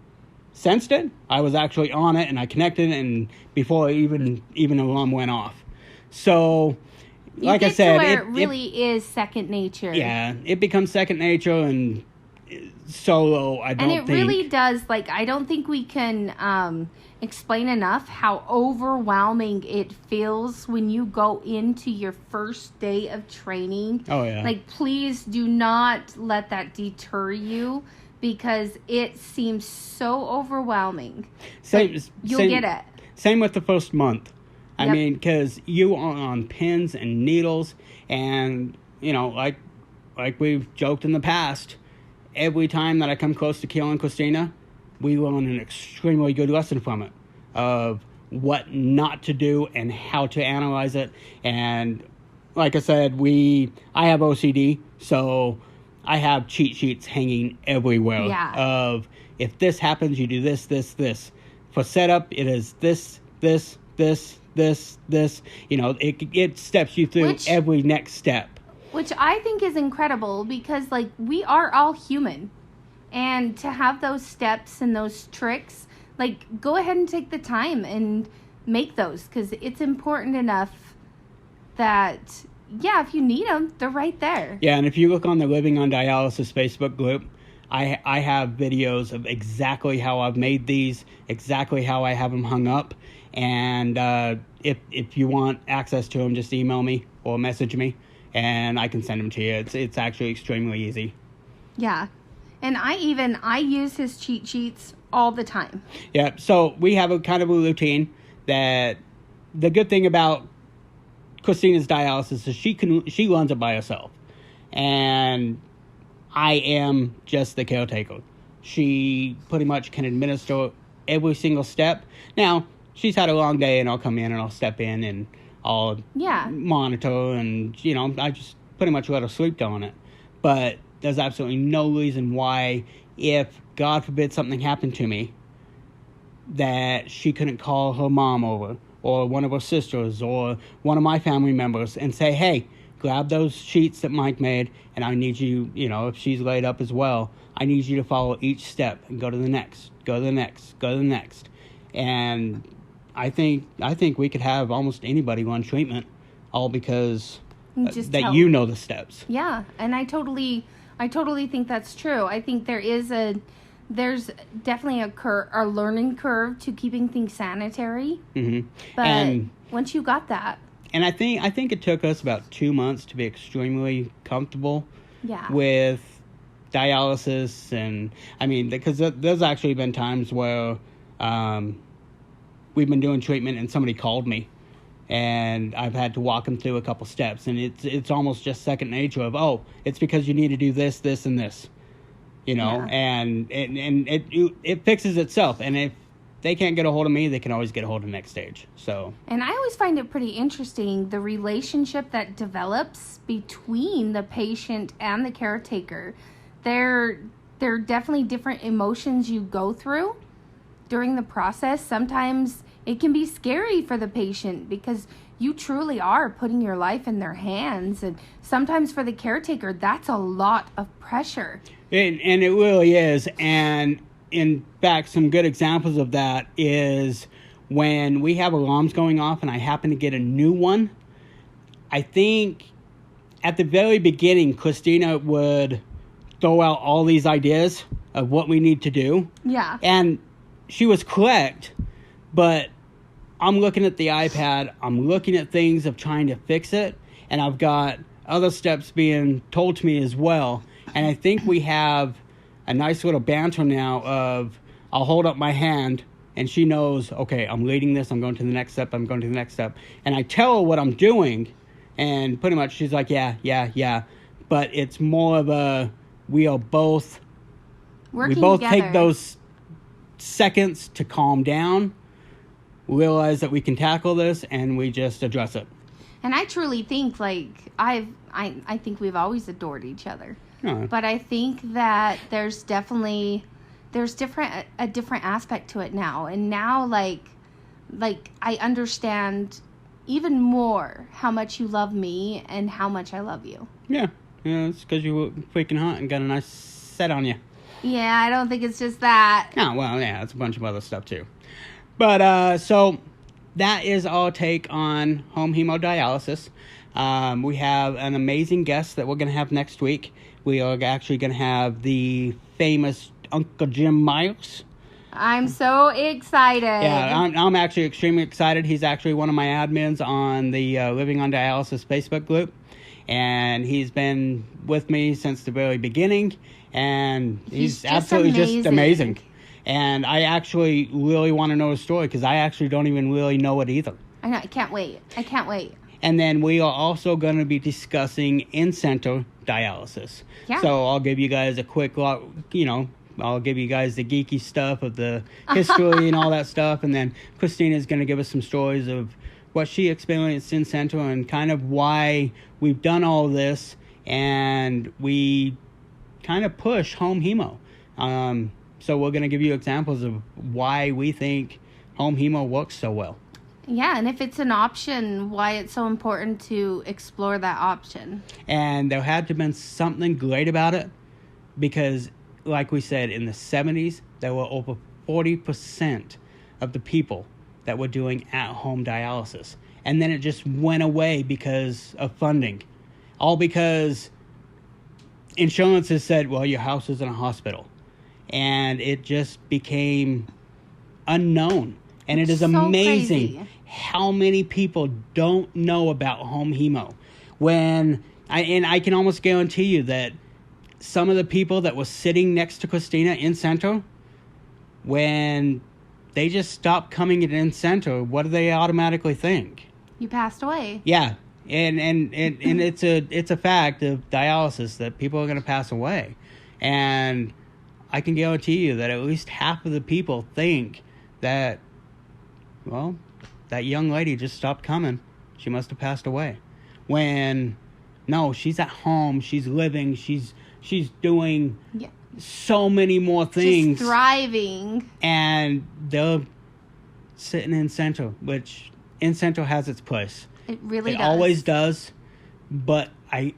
sensed it, I was actually on it, and I connected, and before even alarm went off. So, like I said, it really is second nature. Yeah, it becomes second nature, and solo, I don't think. And it really does, I don't think we can explain enough how overwhelming it feels when you go into your first day of training. Oh, yeah. Please do not let that deter you, because it seems so overwhelming. You'll get it. Same with the first month. I mean, because you are on pins and needles, and, like we've joked in the past, every time that I come close to killing Christina, we learn an extremely good lesson from it of what not to do and how to analyze it. And like I said, I have OCD, so I have cheat sheets hanging everywhere. Yeah. Of if this happens, you do this, this, this. For setup, it is this, this, this, this. You know, it steps you through every next step. Which I think is incredible because, like, we are all human. And to have those steps and those tricks, like, go ahead and take the time and make those. Because it's important enough that, yeah, if you need them, they're right there. Yeah, and if you look on the Living on Dialysis Facebook group, I have videos of exactly how I've made these, exactly how I have them hung up. And if you want access to them, just email me or message me, and I can send them to you. It's actually extremely easy. Yeah. And I use his cheat sheets all the time. Yeah, so we have a kind of a routine that the good thing about Christina's dialysis is she runs it by herself. And I am just the caretaker. She pretty much can administer every single step. Now, she's had a long day, and I'll come in and I'll step in and I'll monitor, and, you know, I just pretty much let her sleep on it. But there's absolutely no reason why, if God forbid something happened to me, that she couldn't call her mom over, or one of her sisters, or one of my family members, and say, hey, grab those sheets that Mike made, and I need you, you know, if she's laid up as well, I need you to follow each step and go to the next, go to the next, go to the next. And I think we could have almost anybody on treatment, all because you know the steps. Yeah, and I totally think that's true. I think there's definitely a learning curve to keeping things sanitary. Mm-hmm. But once you got that. And I think it took us about 2 months to be extremely comfortable with dialysis. And I mean, because there's actually been times where we've been doing treatment and somebody called me, and I've had to walk them through a couple steps, and it's almost just second nature of, oh, it's because you need to do this, this, and this, you know, and it fixes itself. And if they can't get a hold of me, they can always get a hold of Nxstage. So. And I always find it pretty interesting, the relationship that develops between the patient and the caretaker. There are definitely different emotions you go through during the process. Sometimes it can be scary for the patient because you truly are putting your life in their hands. And sometimes for the caretaker, that's a lot of pressure. And it really is. And in fact, some good examples of that is when we have alarms going off and I happen to get a new one. I think at the very beginning, Christina would throw out all these ideas of what we need to do. Yeah. And she was correct, but I'm looking at the iPad, I'm looking at things of trying to fix it, and I've got other steps being told to me as well. And I think we have a nice little banter now of, I'll hold up my hand, and she knows, okay, I'm leading this, I'm going to the next step, I'm going to the next step. And I tell her what I'm doing, and pretty much she's like, yeah. But it's more of a, we both together. Take those seconds to calm down, realize that we can tackle this, and we just address it. And I truly think, like, I think we've always adored each other. Oh. But I think that there's a different aspect to it now. And now, like I understand even more how much you love me and how much I love you. Yeah, it's because you were freaking hot and got a nice set on you. Yeah, I don't think it's just that. Oh, well, yeah, it's a bunch of other stuff, too. But, so, that is our take on home hemodialysis. We have an amazing guest that we're going to have next week. We are actually going to have the famous Uncle Jim Myers. I'm so excited. Yeah, I'm actually extremely excited. He's actually one of my admins on the Living on Dialysis Facebook group. And he's been with me since the very beginning. And he's absolutely just amazing. And I actually really want to know his story because I actually don't even really know it either. I know. I can't wait. And then we are also going to be discussing in-center dialysis. Yeah. So I'll give you guys a quick, I'll give you guys the geeky stuff of the history and all that stuff. And then Christina's going to give us some stories of what she experienced in Central and kind of why we've done all this. And we kind of push home hemo. So we're going to give you examples of why we think home hemo works so well. Yeah, and if it's an option, why it's so important to explore that option. And there had to have been something great about it because, like we said, in the 70s, there were over 40% of the people that were doing at-home dialysis. And then it just went away because of funding. All because insurances said, well, your house is in a hospital. And it just became unknown. And it is so amazing crazy how many people don't know about home hemo. I can almost guarantee you that some of the people that were sitting next to Christina in Central, when they just stopped coming in Central, what do they automatically think? You passed away. Yeah. And it's a fact of dialysis that people are going to pass away. And I can guarantee you that at least half of the people think that, well, that young lady just stopped coming. She must have passed away. When, no, she's at home. She's living. She's doing so many more things. She's thriving. And they're sitting in Central, which in Central has its place. It really does. It always does. But I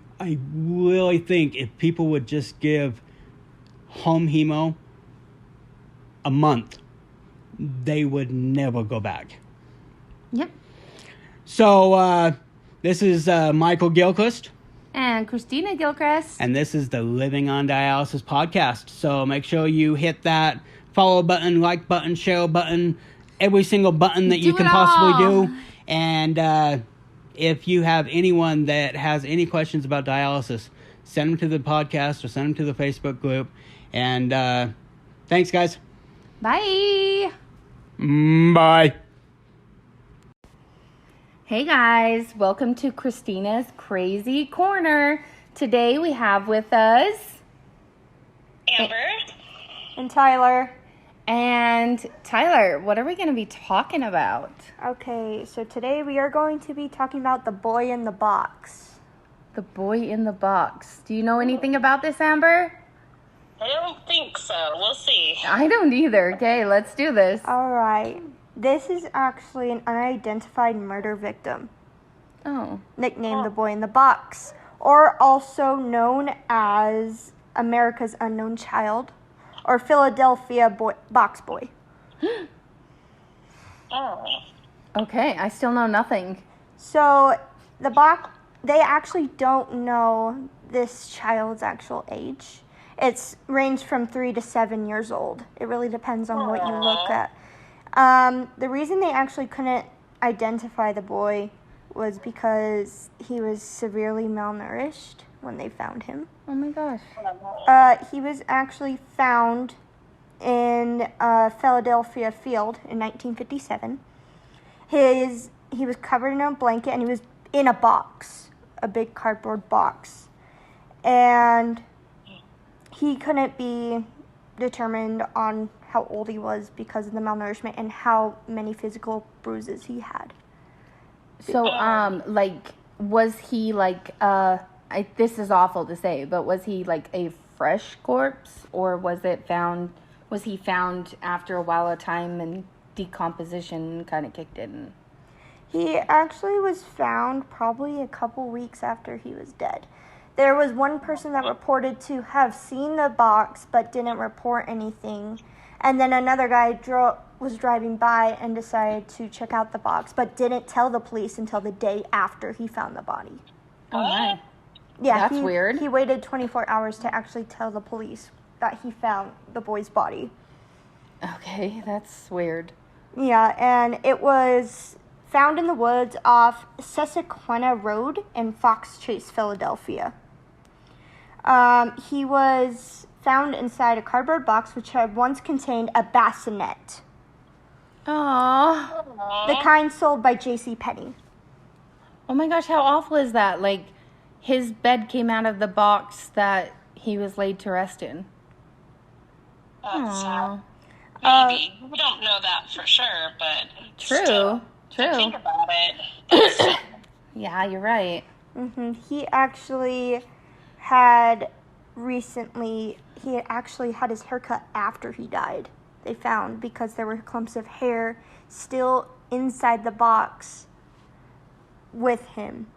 really think if people would just give home hemo a month, they would never go back. Yep. So, this is Michael Gilchrist. And Christina Gilchrist. And this is the Living on Dialysis podcast. So make sure you hit that follow button, like button, share button, every single button that you can possibly do. And if you have anyone that has any questions about dialysis, send them to the podcast or send them to the Facebook group. And thanks, guys. Bye. Bye. Hey guys, welcome to Christina's Crazy Corner. Today we have with us Amber And Tyler. And Tyler, what are we going to be talking about? Okay, so today we are going to be talking about the boy in the box. The boy in the box. Do you know anything about this, Amber? I don't think so. We'll see. I don't either. Okay, let's do this. All right. This is actually an unidentified murder victim, nicknamed the boy in the box, or also known as America's Unknown Child, or Philadelphia Box Boy. Oh. Okay, I still know nothing. So they actually don't know this child's actual age. It's ranged from 3 to 7 years old. It really depends on what you look at. The reason they actually couldn't identify the boy was because he was severely malnourished when they found him. Oh my gosh. He was actually found in a Philadelphia field in 1957. He was covered in a blanket and he was in a box, a big cardboard box. And he couldn't be determined on how old he was because of the malnourishment and how many physical bruises he had. So, was he this is awful to say, but was he like a fresh corpse, or was he found after a while of time and decomposition kind of kicked in? He actually was found probably a couple weeks after he was dead. There was one person that reported to have seen the box but didn't report anything. And then another guy was driving by and decided to check out the box but didn't tell the police until the day after he found the body. Oh, my. Yeah, That's weird. He waited 24 hours to actually tell the police that he found the boy's body. Okay, that's weird. Yeah, and it was found in the woods off Susquehanna Road in Fox Chase, Philadelphia. He was found inside a cardboard box which had once contained a bassinet. Aww. The kind sold by JCPenney. Oh my gosh, how awful is that? Like, his bed came out of the box that he was laid to rest in. That's Aw. maybe. We don't know that for sure, but still, True. think about it. Yeah, you're right. He actually had had his hair cut after he died, they found, because there were clumps of hair still inside the box with him.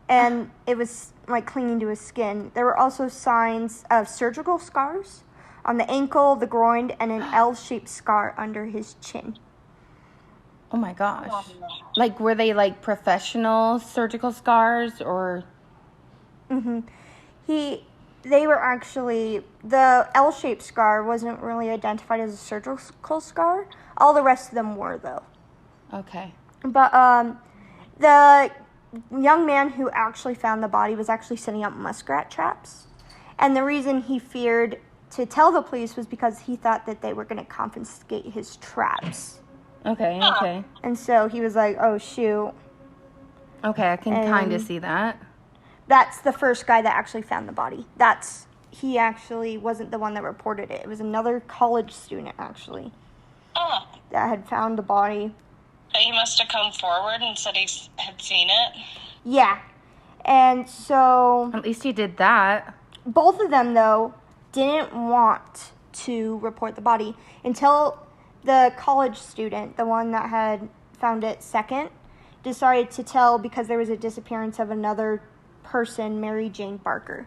And it was like clinging to his skin. There were also signs of surgical scars on the ankle, the groin, and an L-shaped scar under his chin. Oh my gosh. Like, were they like professional surgical scars or? They were actually, the L-shaped scar wasn't really identified as a surgical scar. All the rest of them were, though. Okay. But the young man who actually found the body was actually setting up muskrat traps. And the reason he feared to tell the police was because he thought that they were going to confiscate his traps. Okay. And so he was like, oh, shoot. Okay, I can kind of see that. That's the first guy that actually found the body. He actually wasn't the one that reported it. It was another college student, actually, that had found the body. But he must have come forward and said he had seen it. Yeah. And so At least he did that. both of them, though, didn't want to report the body until the college student, the one that had found it second, decided to tell because there was a disappearance of another person, Mary Jane Barker.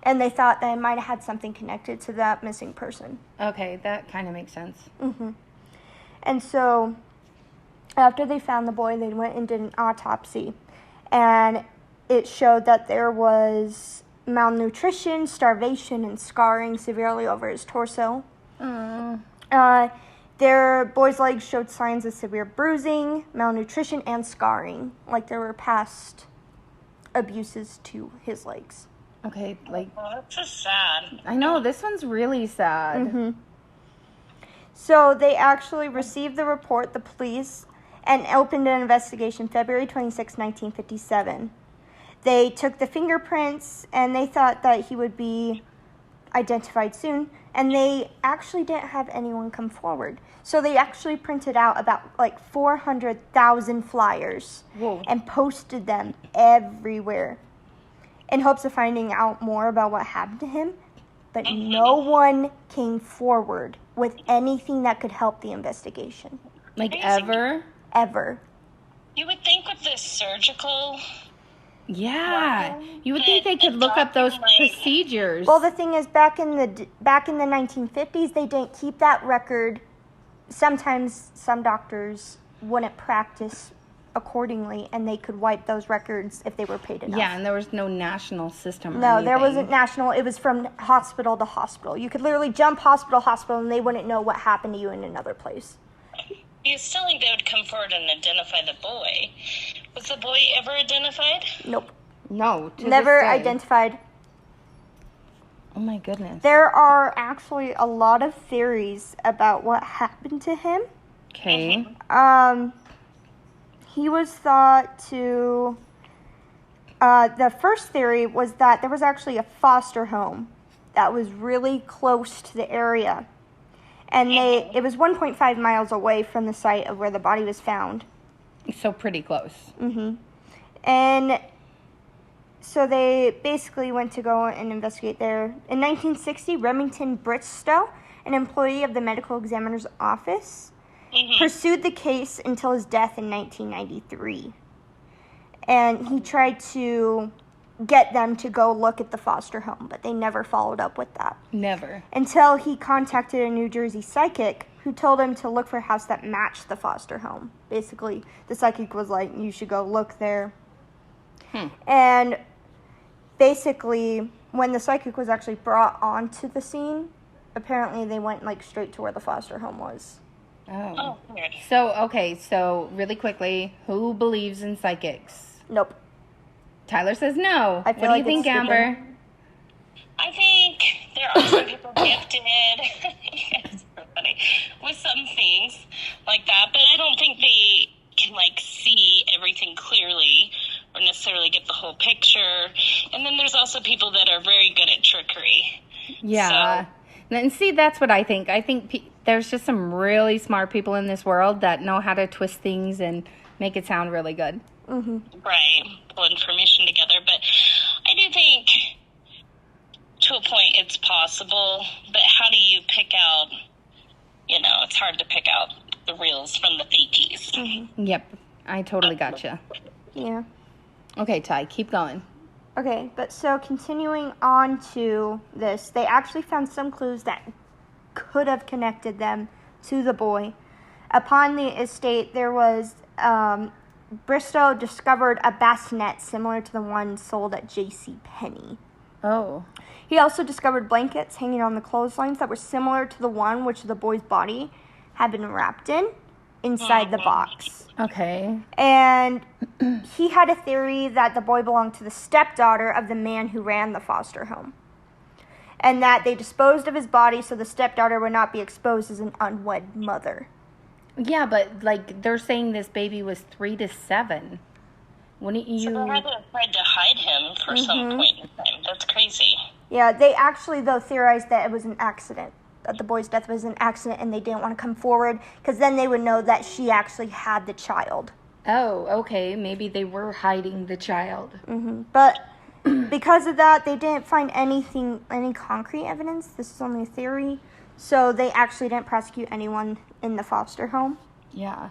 And they thought that it might have had something connected to that missing person. Okay, that kind of makes sense. And so after they found the boy, they went and did an autopsy. And it showed that there was malnutrition, starvation, and scarring severely over his torso. Their boy's legs showed signs of severe bruising, malnutrition, and scarring. Like there were past abuses to his legs. Okay, like, Well, that's just sad. I know, this one's really sad. So they actually received the report, the police, and opened an investigation February 26, 1957. They took the fingerprints, and they thought that he would be identified soon, and they actually didn't have anyone come forward. So they actually printed out about like 400,000 flyers and posted them everywhere in hopes of finding out more about what happened to him. But no one came forward with anything that could help the investigation. Like, ever? Ever. You would think with this surgical... Yeah. You would think they could look up those procedures. Well, the thing is, back in the 1950s, they didn't keep that record. Sometimes some doctors wouldn't practice accordingly, and they could wipe those records if they were paid enough. Yeah, and there was no national system or No, there anything. wasn't national. It was from hospital to hospital. You could literally jump hospital to hospital, and they wouldn't know what happened to you in another place. You still think they would come forward and identify the boy. Was the boy ever identified? Nope. No, to Never this day. identified. Oh my goodness. There are actually a lot of theories about what happened to him. Okay. He was thought to... the first theory was that there was actually a foster home that was really close to the area. And it was 1.5 miles away from the site of where the body was found. So pretty close. And so they basically went to go and investigate there. In 1960, Remington Bristow, an employee of the medical examiner's office, pursued the case until his death in 1993. And he tried to get them to go look at the foster home, but they never followed up with that. Never. Until he contacted a New Jersey psychic who told him to look for a house that matched the foster home. Basically, the psychic was like, you should go look there. And basically, when the psychic was actually brought onto the scene, apparently they went like straight to where the foster home was. Oh. Weird. So really quickly, who believes in psychics? Nope. Tyler says no. I feel What like do you think, it's stupid. Amber? I think there are some people gifted it's so funny, with some things like that, but I don't think they can, like, see everything clearly or necessarily get the whole picture. And then there's also people that are very good at trickery. Yeah. And see, that's what I think. I think there's just some really smart people in this world that know how to twist things and make it sound really good. Mm-hmm. Right. Pull information together. But I do think, to a point, it's possible. But how do you pick out, it's hard to pick out the reals from the fakies. Mm-hmm. Yep. I totally gotcha. Yeah. Okay, Ty, keep going. Okay, but so continuing on to this, they actually found some clues that could have connected them to the boy. Upon the estate, there was, Bristow discovered a bassinet similar to the one sold at J.C. Penney. Oh. He also discovered blankets hanging on the clotheslines that were similar to the one which the boy's body had been wrapped in inside the box. Okay. And he had a theory that the boy belonged to the stepdaughter of the man who ran the foster home. And that they disposed of his body so the stepdaughter would not be exposed as an unwed mother. Yeah, but, they're saying this baby was 3 to 7. Wouldn't you... So they had to have tried to hide him for some point in time. That's crazy. Yeah, they actually, though, theorized that it was an accident. That the boy's death was an accident and they didn't want to come forward because then they would know that she actually had the child. Oh, okay. Maybe they were hiding the child. Mm-hmm. But because of that, they didn't find any concrete evidence. This is only a theory. So they actually didn't prosecute anyone in the foster home. Yeah.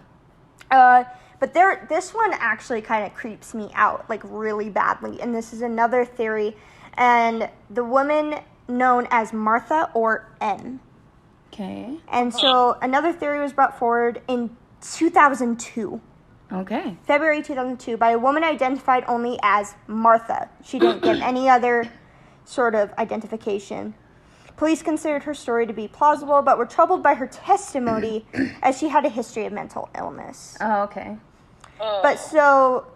But this one actually kind of creeps me out, really badly. And this is another theory. And the woman known as Martha or M. Okay. And so another theory was brought forward in 2002. Okay. February 2002 by a woman identified only as Martha. She didn't give any other sort of identification. Police considered her story to be plausible, but were troubled by her testimony as she had a history of mental illness. Oh, okay. But so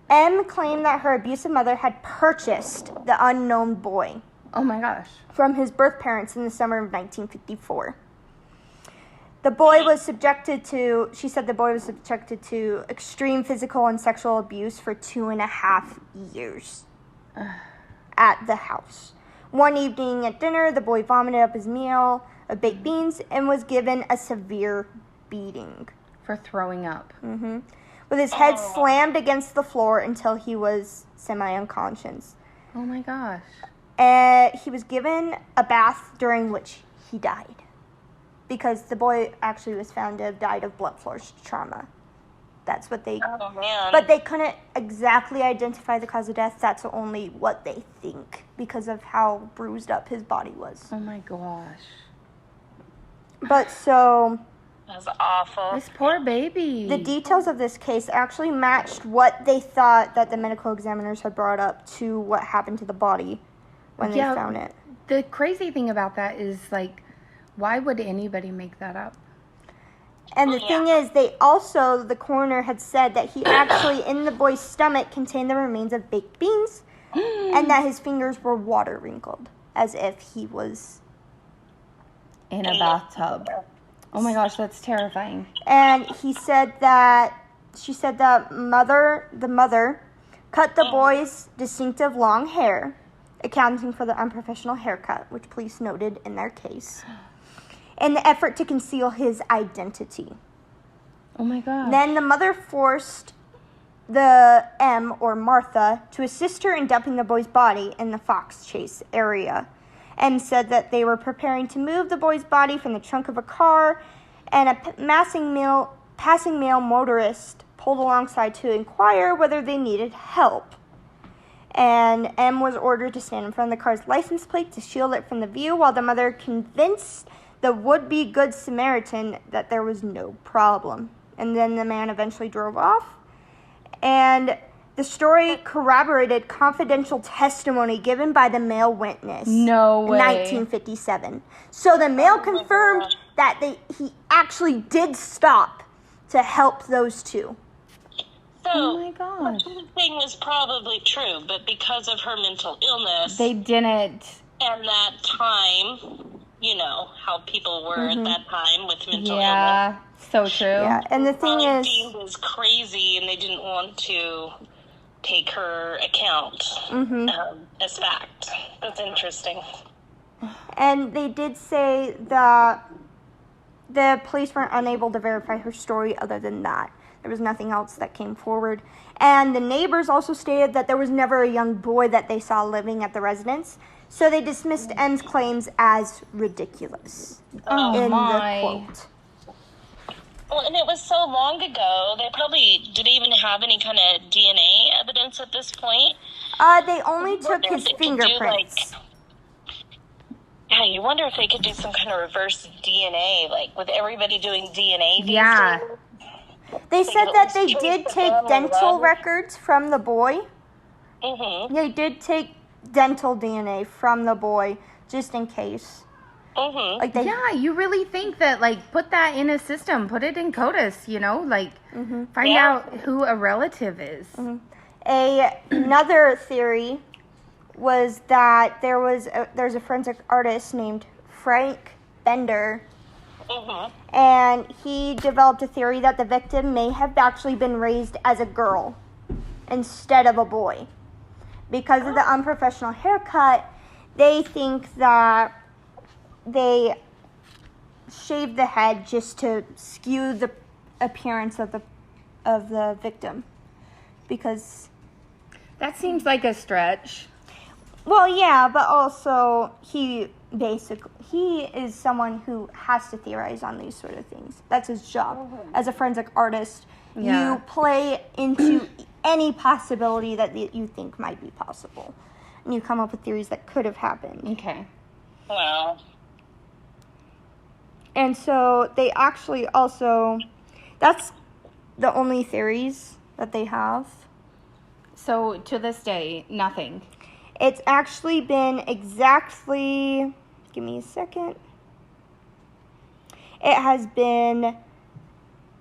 M claimed that her abusive mother had purchased the unknown boy. Oh my gosh. From his birth parents in the summer of 1954. The boy was subjected to, she said the boy was subjected to extreme physical and sexual abuse for 2.5 years at the house. One evening at dinner, the boy vomited up his meal of baked beans and was given a severe beating. For throwing up. Mm-hmm. With his head slammed against the floor until he was semi-unconscious. Oh my gosh. He was given a bath during which he died. Because the boy actually was found to have died of blunt force trauma. That's what they... Oh, man. But they couldn't exactly identify the cause of death. That's only what they think. Because of how bruised up his body was. Oh my gosh. But so... That's awful. This poor baby. The details of this case actually matched what they thought that the medical examiners had brought up to what happened to the body when they found it. The crazy thing about that is, why would anybody make that up? And the thing is, the coroner had said that he actually, in the boy's stomach, contained the remains of baked beans, and that his fingers were water wrinkled, as if he was in a bathtub. Oh my gosh, that's terrifying. And she said that the mother cut the boy's distinctive long hair, accounting for the unprofessional haircut, which police noted in their case, in the effort to conceal his identity. Oh my god. Then the mother forced the M, or Martha, to assist her in dumping the boy's body in the Fox Chase area. M said that they were preparing to move the boy's body from the trunk of a car, and a passing male motorist pulled alongside to inquire whether they needed help. And M was ordered to stand in front of the car's license plate to shield it from the view, while the mother convinced the would-be Good Samaritan that there was no problem. And then the man eventually drove off. And the story corroborated confidential testimony given by the male witness. No way. In 1957. So the male confirmed that he actually did stop to help those two. So, oh my gosh. The thing was probably true, but because of her mental illness... They didn't... And that time, how people were at that time with mental illness. Yeah, so true. Yeah, and the thing is... It was crazy, and they didn't want to take her account as fact. That's interesting. And they did say that the police weren't unable to verify her story other than that. There was nothing else that came forward. And the neighbors also stated that there was never a young boy that they saw living at the residence. So they dismissed M's claims as ridiculous in the quote. Well, and it was so long ago, they probably didn't even have any kind of DNA evidence at this point. They only took his fingerprints. Yeah, you wonder if they could do some kind of reverse DNA, like with everybody doing DNA these Yeah. days. They said that they did take dental records from the boy. Mm-hmm. They did take dental DNA from the boy, just in case. Mm-hmm. Like Yeah, you really think that, like, put that in a system, put it in CODIS, you know, like, find out who a relative is. Another theory was that there's a forensic artist named Frank Bender, and he developed a theory that the victim may have actually been raised as a girl instead of a boy. Because of the unprofessional haircut, they think that they shaved the head just to skew the appearance of the victim. Because That seems like a stretch. well, yeah, but also he is someone who has to theorize on these sort of things. That's his job. As a forensic artist, you play into any possibility that you think might be possible. And you come up with theories that could have happened. Okay. Wow. And so they actually also, that's the only theories that they have. So to this day, nothing. It's actually been exactly, give me a second. It has been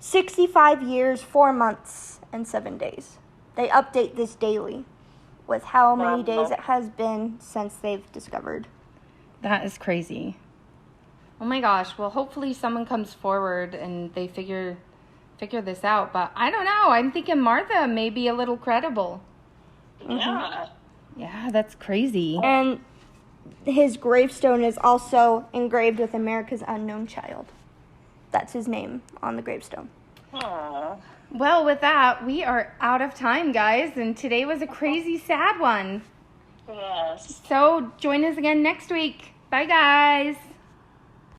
65 years, 4 months, and 7 days. They update this daily with how many days it has been since they've discovered. That is crazy. Oh my gosh. Well, hopefully someone comes forward and they figure this out. But I don't know. I'm thinking Martha may be a little credible. Yeah. Yeah, that's crazy. And his gravestone is also engraved with America's Unknown Child. That's his name on the gravestone. Aww. Well, with that, we are out of time, guys. And today was a crazy, sad one. Yes. So join us again next week. Bye, guys.